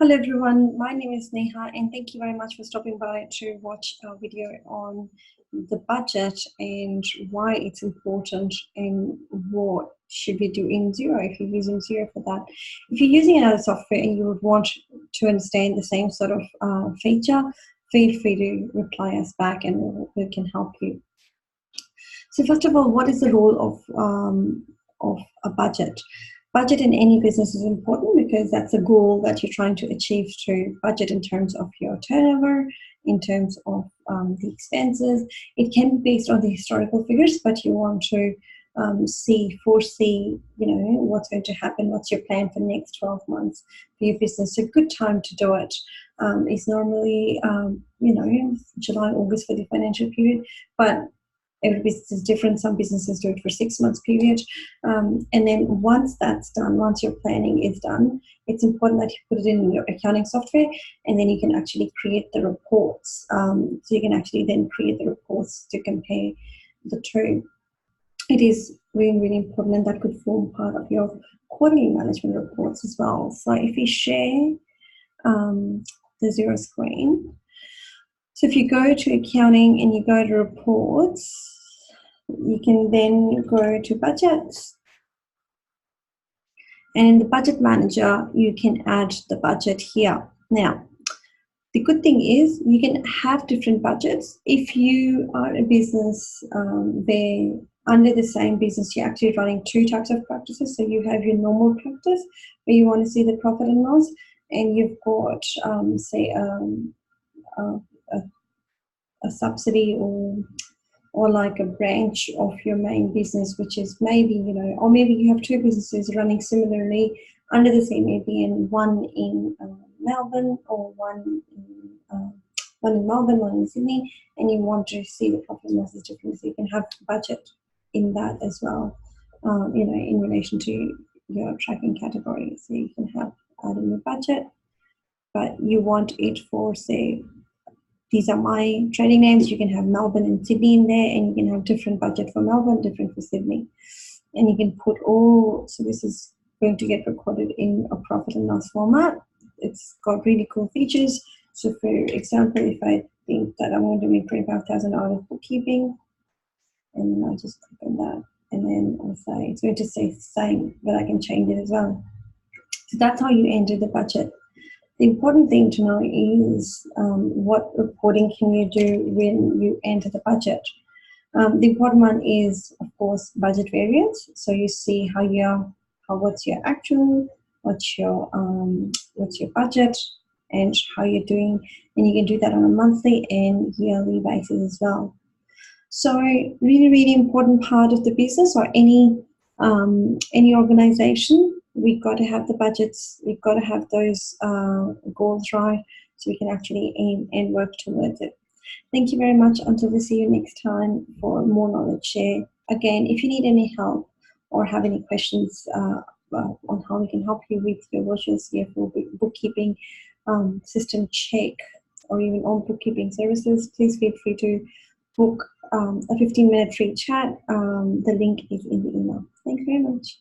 Hello everyone, my name is Neha and thank you very much for stopping by to watch a video on the budget and why it's important and what should we do in Xero if you're using Xero for that. If you're using another software and you would want to understand the same sort of feature, feel free to reply us back and we can help you. So first of all, what is the role of a budget? Budget in any business is important because that's a goal that you're trying to achieve through budget in terms of your turnover, in terms of the expenses. It can be based on the historical figures, but you want to foresee, what's going to happen, what's your plan for the next 12 months for your business. A good time to do it is normally, July, August for the financial period, but every business is different. Some businesses do it for 6 months period. And then once that's done, once your planning is done, it's important that you put it in your accounting software and then you can actually create the reports. So you can actually then create the reports to compare the two. It is really, really important, and that could form part of your quarterly management reports as well. So if you share the Xero screen, so if you go to accounting and you go to reports, you can then go to budgets. And in the budget manager, you can add the budget here. Now, the good thing is you can have different budgets. If you are a business where under the same business, you're actually running two types of practices. So you have your normal practice where you want to see the profit and loss, and you've got, say, a subsidy or like a branch of your main business, which is maybe, or maybe you have two businesses running similarly under the same ABN, one in Melbourne or one in Melbourne, one in Sydney, and you want to see the profit and losses differently. So you can have budget in that as well, in relation to your tracking category. So you can have add in your budget, but you want it for, say, these are my trading names. You can have Melbourne and Sydney in there, and you can have different budget for Melbourne, different for Sydney. And you can put so this is going to get recorded in a profit and loss format. It's got really cool features. So for example, if I think that I'm going to make 25,000 out of bookkeeping, and then I just click on that, and then I'll say, it's going to say same, but I can change it as well. So that's how you enter the budget. The important thing to know is what reporting can you do when you enter the budget. The important one is, of course, budget variance. So you see what's your actual, what's your budget, and how you're doing, and you can do that on a monthly and yearly basis as well. So really, really important part of the business or any organization. We've got to have the budgets, we've got to have those goals right, so we can actually aim and work towards it. Thank you very much. Until we see you next time for more knowledge share. Again, if you need any help or have any questions on how we can help you with your virtual CFO bookkeeping system check, or even on bookkeeping services, please feel free to book a 15-minute free chat. The link is in the email. Thanks very much.